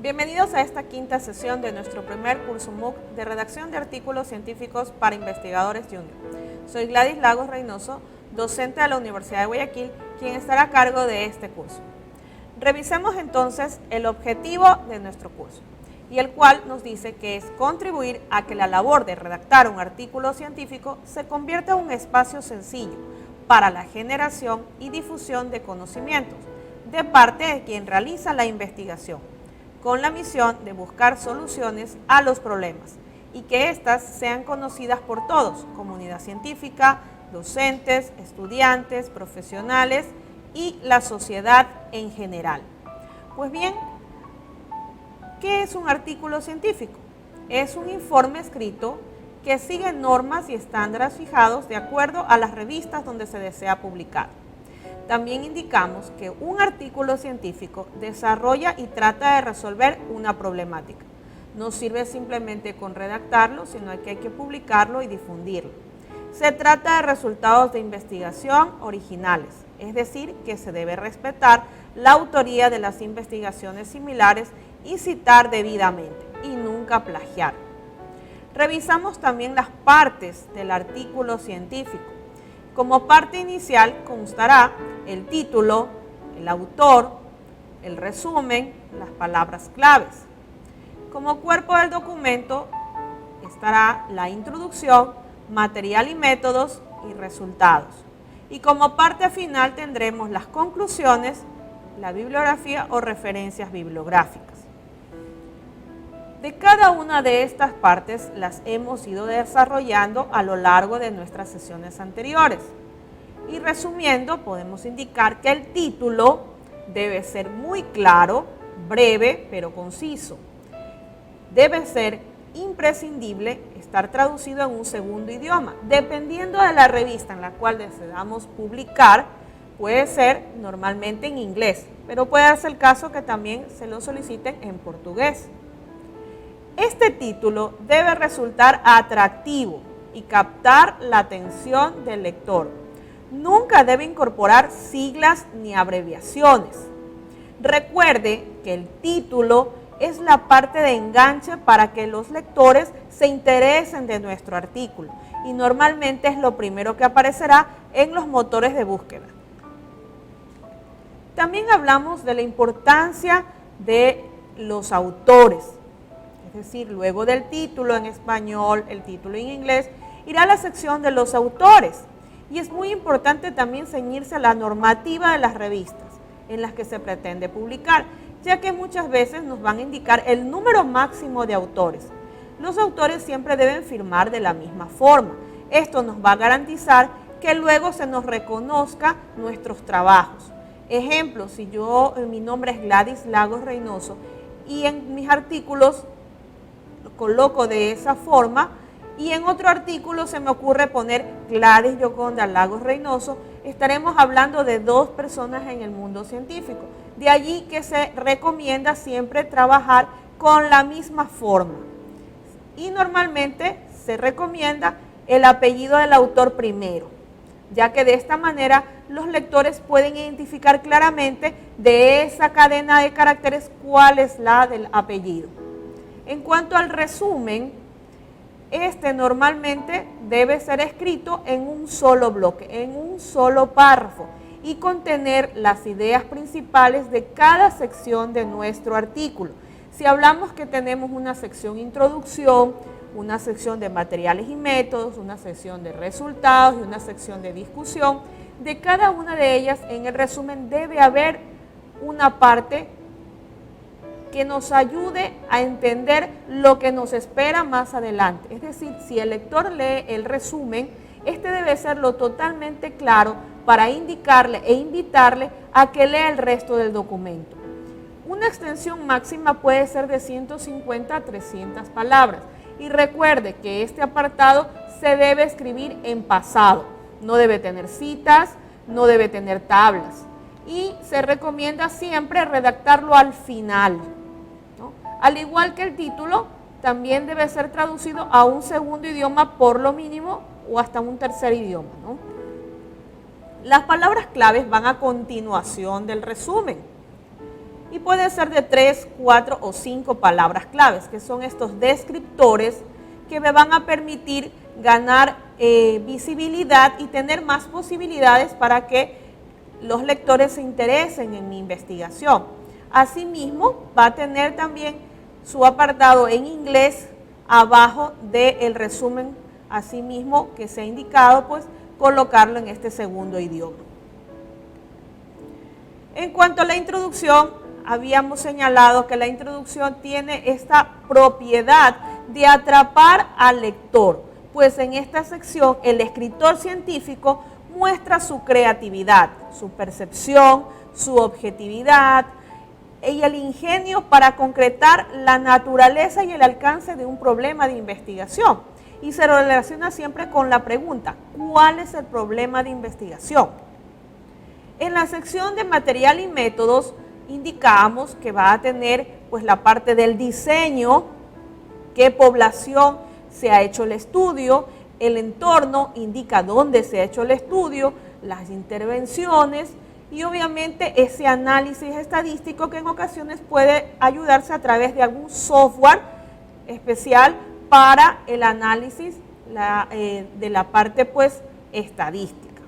Bienvenidos a esta quinta sesión de nuestro primer curso MOOC de redacción de artículos científicos para investigadores junior. Soy Gladys Lagos Reynoso, docente de la Universidad de Guayaquil, quien estará a cargo de este curso. Revisemos entonces el objetivo de nuestro curso, y el cual nos dice que es contribuir a que la labor de redactar un artículo científico se convierta en un espacio sencillo para la generación y difusión de conocimientos de parte de quien realiza la investigación, con la misión de buscar soluciones a los problemas y que éstas sean conocidas por todos, comunidad científica, docentes, estudiantes, profesionales y la sociedad en general. Pues bien, ¿qué es un artículo científico? Es un informe escrito que sigue normas y estándares fijados de acuerdo a las revistas donde se desea publicar. También indicamos que un artículo científico desarrolla y trata de resolver una problemática. No sirve simplemente con redactarlo, sino que hay que publicarlo y difundirlo. Se trata de resultados de investigación originales, es decir, que se debe respetar la autoría de las investigaciones similares y citar debidamente, y nunca plagiar. Revisamos también las partes del artículo científico. Como parte inicial constará el título, el autor, el resumen, las palabras claves. Como cuerpo del documento estará la introducción, material y métodos y resultados. Y como parte final tendremos las conclusiones, la bibliografía o referencias bibliográficas. De cada una de estas partes las hemos ido desarrollando a lo largo de nuestras sesiones anteriores. Y resumiendo, podemos indicar que el título debe ser muy claro, breve, pero conciso. Debe ser imprescindible estar traducido en un segundo idioma. Dependiendo de la revista en la cual deseamos publicar, puede ser normalmente en inglés, pero puede darse el caso que también se lo soliciten en portugués. Este título debe resultar atractivo y captar la atención del lector. Nunca debe incorporar siglas ni abreviaciones. Recuerde que el título es la parte de enganche para que los lectores se interesen de nuestro artículo y normalmente es lo primero que aparecerá en los motores de búsqueda. También hablamos de la importancia de los autores. Es decir, luego del título en español, el título en inglés, irá a la sección de los autores. Y es muy importante también ceñirse a la normativa de las revistas en las que se pretende publicar, ya que muchas veces nos van a indicar el número máximo de autores. Los autores siempre deben firmar de la misma forma. Esto nos va a garantizar que luego se nos reconozca nuestros trabajos. Ejemplo, si mi nombre es Gladys Lagos Reynoso y en mis artículos coloco de esa forma y en otro artículo se me ocurre poner Gladys Yoconda Lagos Reynoso, estaremos hablando de dos personas en el mundo científico. De allí que se recomienda siempre trabajar con la misma forma y normalmente se recomienda el apellido del autor primero, ya que de esta manera los lectores pueden identificar claramente de esa cadena de caracteres cuál es la del apellido. En cuanto al resumen, este normalmente debe ser escrito en un solo bloque, en un solo párrafo y contener las ideas principales de cada sección de nuestro artículo. Si hablamos que tenemos una sección introducción, una sección de materiales y métodos, una sección de resultados y una sección de discusión, de cada una de ellas en el resumen debe haber una parte que nos ayude a entender lo que nos espera más adelante. Es decir, si el lector lee el resumen, este debe serlo totalmente claro para indicarle e invitarle a que lea el resto del documento. Una extensión máxima puede ser de 150 a 300 palabras. Y recuerde que este apartado se debe escribir en pasado. No debe tener citas, no debe tener tablas. Y se recomienda siempre redactarlo al final. Al igual que el título, también debe ser traducido a un segundo idioma por lo mínimo o hasta un tercer idioma, ¿no? Las palabras claves van a continuación del resumen y puede ser de 3, 4 o 5 palabras claves, que son estos descriptores que me van a permitir ganar visibilidad y tener más posibilidades para que los lectores se interesen en mi investigación. Asimismo, va a tener también su apartado en inglés abajo del resumen, asimismo que se ha indicado, pues colocarlo en este segundo idioma. En cuanto a la introducción, habíamos señalado que la introducción tiene esta propiedad de atrapar al lector, pues en esta sección el escritor científico muestra su creatividad, su percepción, su objetividad y el ingenio para concretar la naturaleza y el alcance de un problema de investigación. Y se relaciona siempre con la pregunta, ¿cuál es el problema de investigación? En la sección de material y métodos indicamos que va a tener pues la parte del diseño, qué población se ha hecho el estudio, el entorno indica dónde se ha hecho el estudio, las intervenciones y obviamente ese análisis estadístico que en ocasiones puede ayudarse a través de algún software especial para el análisis de la parte pues estadística.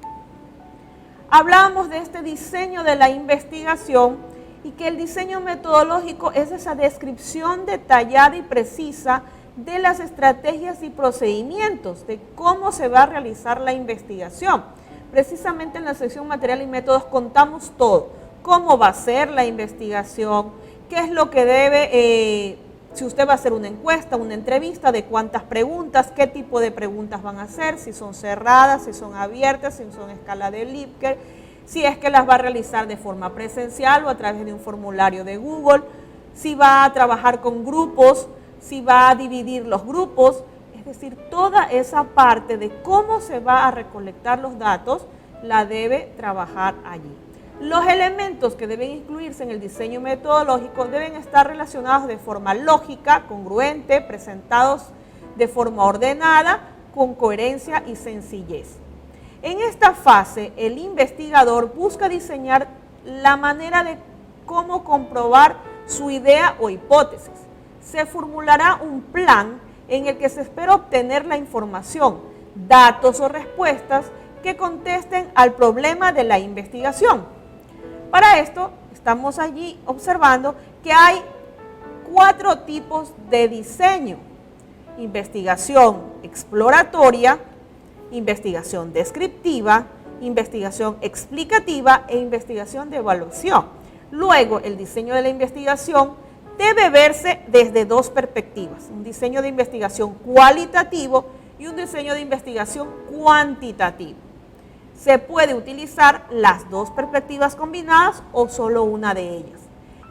Hablábamos de este diseño de la investigación y que el diseño metodológico es esa descripción detallada y precisa de las estrategias y procedimientos de cómo se va a realizar la investigación. Precisamente en la sección material y métodos contamos todo, cómo va a ser la investigación, qué es lo que debe, si usted va a hacer una encuesta, una entrevista, de cuántas preguntas, qué tipo de preguntas van a hacer, si son cerradas, si son abiertas, si son escala de Likert, si es que las va a realizar de forma presencial o a través de un formulario de Google, si va a trabajar con grupos, si va a dividir los grupos, es decir, toda esa parte de cómo se va a recolectar los datos la debe trabajar allí. Los elementos que deben incluirse en el diseño metodológico deben estar relacionados de forma lógica, congruente, presentados de forma ordenada, con coherencia y sencillez. En esta fase, el investigador busca diseñar la manera de cómo comprobar su idea o hipótesis. Se formulará un plan en el que se espera obtener la información, datos o respuestas que contesten al problema de la investigación. Para esto, estamos allí observando que hay 4 tipos de diseño: investigación exploratoria, investigación descriptiva, investigación explicativa e investigación de evaluación. Luego, el diseño de la investigación debe verse desde 2 perspectivas: un diseño de investigación cualitativo y un diseño de investigación cuantitativo. Se puede utilizar las 2 perspectivas combinadas o solo una de ellas.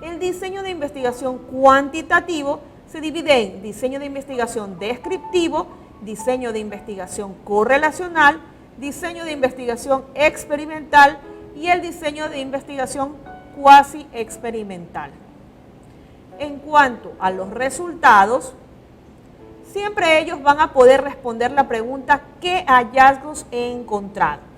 El diseño de investigación cuantitativo se divide en diseño de investigación descriptivo, diseño de investigación correlacional, diseño de investigación experimental y el diseño de investigación cuasi experimental. En cuanto a los resultados, siempre ellos van a poder responder la pregunta ¿qué hallazgos he encontrado?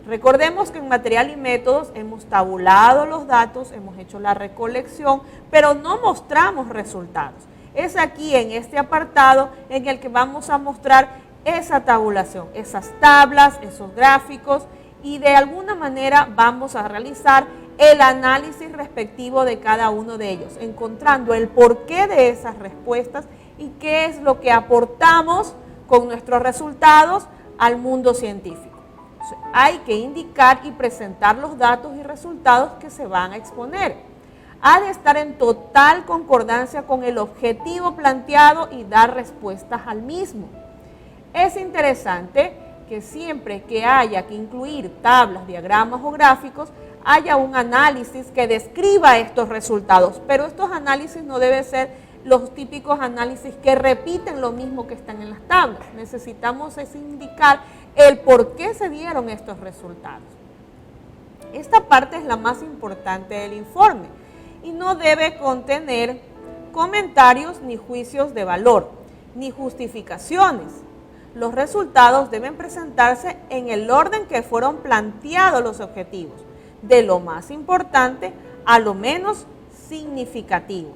Recordemos que en material y métodos hemos tabulado los datos, hemos hecho la recolección, pero no mostramos resultados. Es aquí en este apartado en el que vamos a mostrar esa tabulación, esas tablas, esos gráficos, y de alguna manera vamos a realizar el análisis respectivo de cada uno de ellos, encontrando el porqué de esas respuestas y qué es lo que aportamos con nuestros resultados al mundo científico. Hay que indicar y presentar los datos y resultados que se van a exponer. Ha de estar en total concordancia con el objetivo planteado y dar respuestas al mismo. Es interesante que siempre que haya que incluir tablas, diagramas o gráficos, haya un análisis que describa estos resultados, pero estos análisis no deben ser los típicos análisis que repiten lo mismo que están en las tablas. Necesitamos indicar el por qué se dieron estos resultados. Esta parte es la más importante del informe y no debe contener comentarios ni juicios de valor, ni justificaciones. Los resultados deben presentarse en el orden que fueron planteados los objetivos, de lo más importante a lo menos significativos.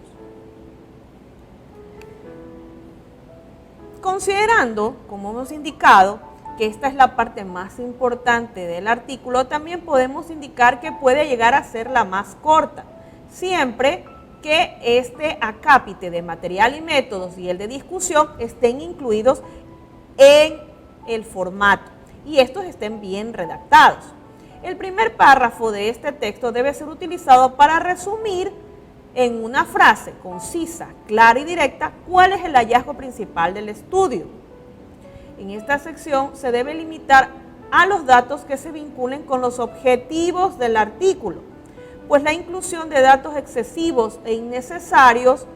Considerando, como hemos indicado, que esta es la parte más importante del artículo, también podemos indicar que puede llegar a ser la más corta, siempre que este acápite de material y métodos y el de discusión estén incluidos en el formato y estos estén bien redactados. El primer párrafo de este texto debe ser utilizado para resumir en una frase concisa, clara y directa cuál es el hallazgo principal del estudio. En esta sección se debe limitar a los datos que se vinculen con los objetivos del artículo, pues la inclusión de datos excesivos e innecesarios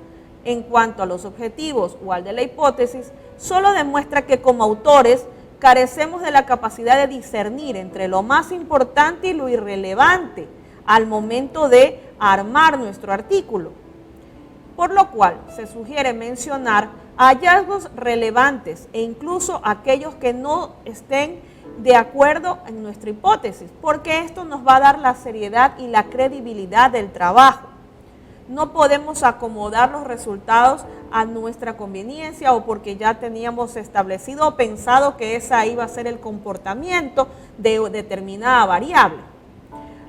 en cuanto a los objetivos o al de la hipótesis solo demuestra que como autores carecemos de la capacidad de discernir entre lo más importante y lo irrelevante al momento de armar nuestro artículo, por lo cual se sugiere mencionar hallazgos relevantes e incluso aquellos que no estén de acuerdo en nuestra hipótesis, porque esto nos va a dar la seriedad y la credibilidad del trabajo. No podemos acomodar los resultados a nuestra conveniencia o porque ya teníamos establecido o pensado que esa iba a ser el comportamiento de determinada variable.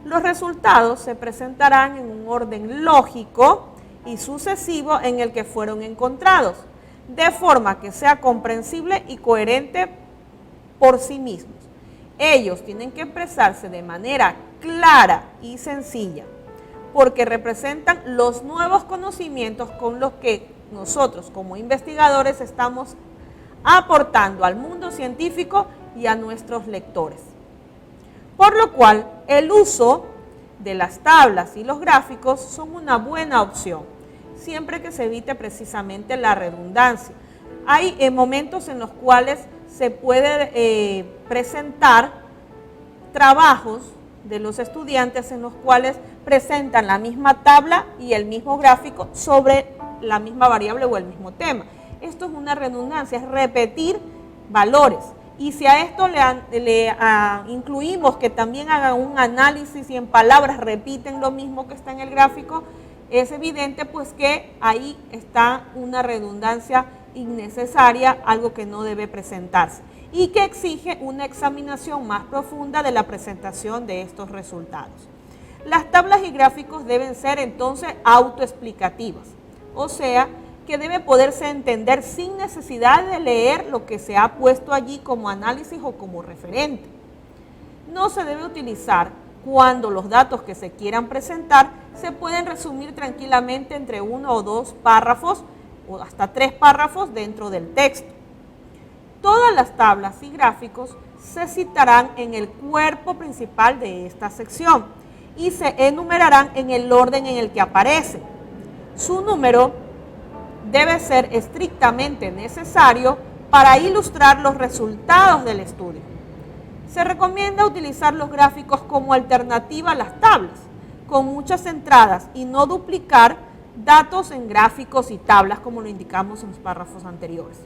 Los resultados se presentarán en un orden lógico y sucesivo en el que fueron encontrados, de forma que sea comprensible y coherente por sí mismos. Ellos tienen que expresarse de manera clara y sencilla, porque representan los nuevos conocimientos con los que nosotros como investigadores estamos aportando al mundo científico y a nuestros lectores. Por lo cual, el uso de las tablas y los gráficos son una buena opción, siempre que se evite precisamente la redundancia. Hay momentos en los cuales se puede presentar trabajos de los estudiantes en los cuales presentan la misma tabla y el mismo gráfico sobre la misma variable o el mismo tema. Esto es una redundancia, es repetir valores. Y si a esto le incluimos que también hagan un análisis y en palabras repiten lo mismo que está en el gráfico, es evidente pues que ahí está una redundancia innecesaria, algo que no debe presentarse y que exige una examinación más profunda de la presentación de estos resultados. Las tablas y gráficos deben ser entonces autoexplicativas, o sea, que debe poderse entender sin necesidad de leer lo que se ha puesto allí como análisis o como referente. No se debe utilizar cuando los datos que se quieran presentar se pueden resumir tranquilamente entre 1 o 2 párrafos o hasta 3 párrafos dentro del texto. Todas las tablas y gráficos se citarán en el cuerpo principal de esta sección y se enumerarán en el orden en el que aparecen. Su número debe ser estrictamente necesario para ilustrar los resultados del estudio. Se recomienda utilizar los gráficos como alternativa a las tablas, con muchas entradas y no duplicar datos en gráficos y tablas como lo indicamos en los párrafos anteriores.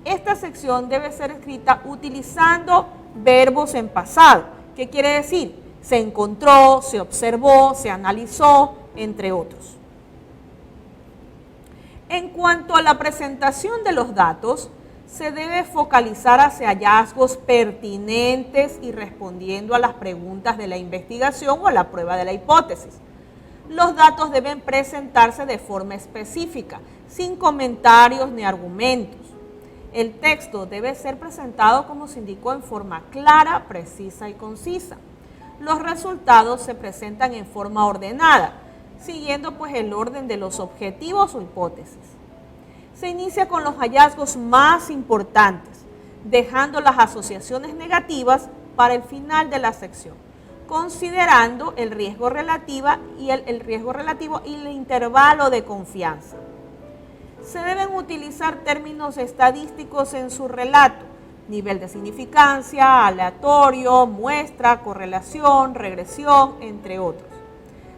Esta sección debe ser escrita utilizando verbos en pasado. ¿Qué quiere decir? Se encontró, se observó, se analizó, entre otros. En cuanto a la presentación de los datos, se debe focalizar hacia hallazgos pertinentes y respondiendo a las preguntas de la investigación o a la prueba de la hipótesis. Los datos deben presentarse de forma específica, sin comentarios ni argumentos. El texto debe ser presentado como se indicó en forma clara, precisa y concisa. Los resultados se presentan en forma ordenada, siguiendo pues el orden de los objetivos o hipótesis. Se inicia con los hallazgos más importantes, dejando las asociaciones negativas para el final de la sección, considerando el riesgo relativo y el intervalo de confianza. Se deben utilizar términos estadísticos en su relato, nivel de significancia, aleatorio, muestra, correlación, regresión, entre otros.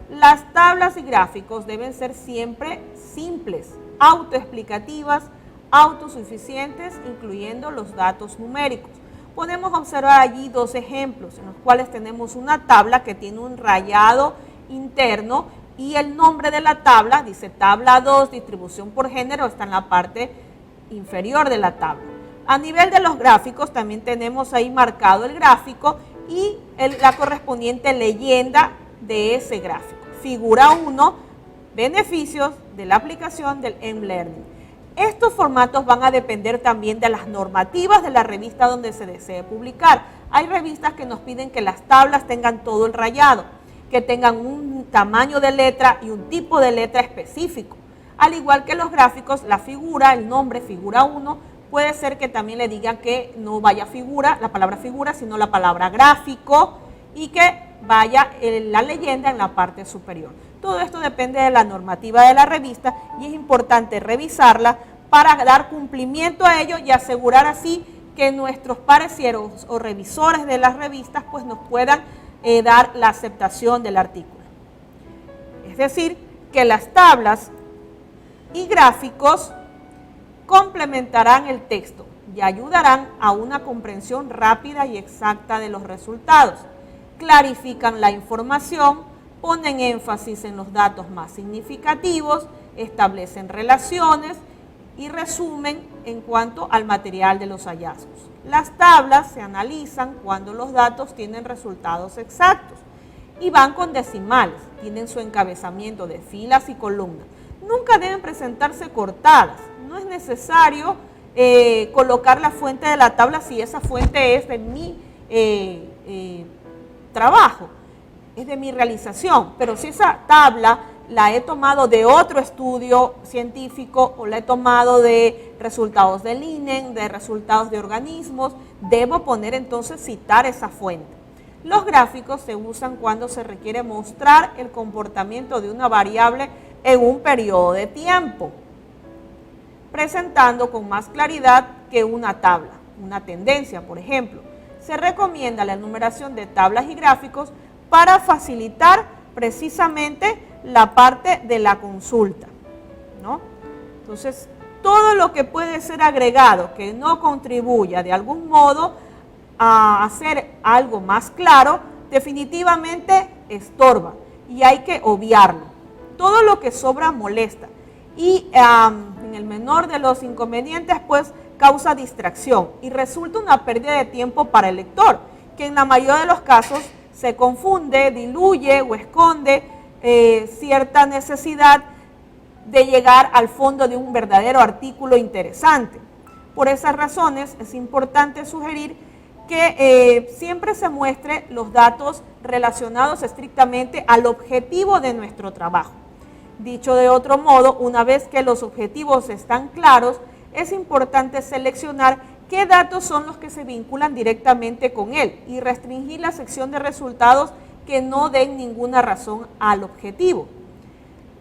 Las tablas y gráficos deben ser siempre simples, autoexplicativas, autosuficientes, incluyendo los datos numéricos. Podemos observar allí 2 ejemplos en los cuales tenemos una tabla que tiene un rayado interno y el nombre de la tabla, dice tabla 2, distribución por género, está en la parte inferior de la tabla. A nivel de los gráficos también tenemos ahí marcado el gráfico y la correspondiente leyenda de ese gráfico. Figura 1, beneficios de la aplicación del M-Learning. Estos formatos van a depender también de las normativas de la revista donde se desee publicar. Hay revistas que nos piden que las tablas tengan todo el rayado, que tengan un tamaño de letra y un tipo de letra específico. Al igual que los gráficos, la figura, el nombre figura 1, puede ser que también le digan que no vaya figura, la palabra figura, sino la palabra gráfico y que vaya la leyenda en la parte superior. Todo esto depende de la normativa de la revista y es importante revisarla para dar cumplimiento a ello y asegurar así que nuestros pareceros o revisores de las revistas pues nos puedan dar la aceptación del artículo. Es decir, que las tablas y gráficos complementarán el texto y ayudarán a una comprensión rápida y exacta de los resultados. Clarifican la información, ponen énfasis en los datos más significativos, establecen relaciones y resumen en cuanto al material de los hallazgos. Las tablas se analizan cuando los datos tienen resultados exactos y van con decimales, tienen su encabezamiento de filas y columnas. Nunca deben presentarse cortadas, no es necesario colocar la fuente de la tabla si esa fuente es de mi trabajo, es de mi realización, pero si esa tabla la he tomado de otro estudio científico o la he tomado de resultados del INEM, de resultados de organismos, debo poner entonces citar esa fuente. Los gráficos se usan cuando se requiere mostrar el comportamiento de una variable en un periodo de tiempo, presentando con más claridad que una tabla, una tendencia, por ejemplo. Se recomienda la enumeración de tablas y gráficos para facilitar precisamente la parte de la consulta, ¿no? Entonces, todo lo que puede ser agregado que no contribuya de algún modo a hacer algo más claro, definitivamente estorba y hay que obviarlo. Todo lo que sobra molesta y en el menor de los inconvenientes, pues causa distracción y resulta una pérdida de tiempo para el lector, que en la mayoría de los casos se confunde, diluye o esconde cierta necesidad de llegar al fondo de un verdadero artículo interesante. Por esas razones es importante sugerir que siempre se muestre los datos relacionados estrictamente al objetivo de nuestro trabajo. Dicho de otro modo, una vez que los objetivos están claros, es importante seleccionar qué datos son los que se vinculan directamente con él y restringir la sección de resultados que no den ninguna razón al objetivo.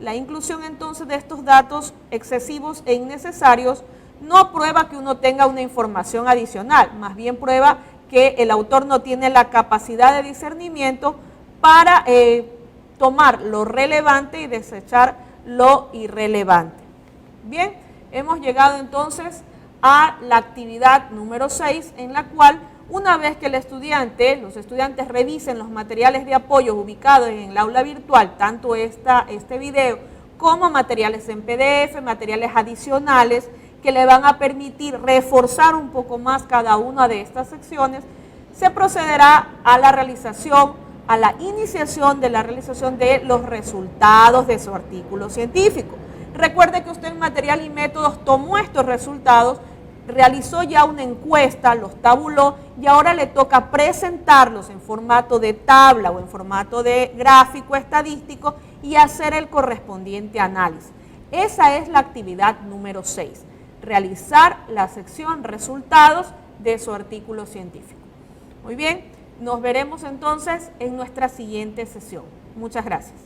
La inclusión entonces de estos datos excesivos e innecesarios no prueba que uno tenga una información adicional, más bien prueba que el autor no tiene la capacidad de discernimiento para tomar lo relevante y desechar lo irrelevante. Bien, hemos llegado entonces a la actividad número 6, en la cual una vez que los estudiantes revisen los materiales de apoyo ubicados en el aula virtual, tanto este video como materiales en PDF, materiales adicionales que le van a permitir reforzar un poco más cada una de estas secciones, se procederá a la iniciación de la realización de los resultados de su artículo científico. Recuerde que usted en material y métodos tomó estos resultados, realizó ya una encuesta, los tabuló y ahora le toca presentarlos en formato de tabla o en formato de gráfico estadístico y hacer el correspondiente análisis. Esa es la actividad número 6, realizar la sección resultados de su artículo científico. Muy bien, nos veremos entonces en nuestra siguiente sesión. Muchas gracias.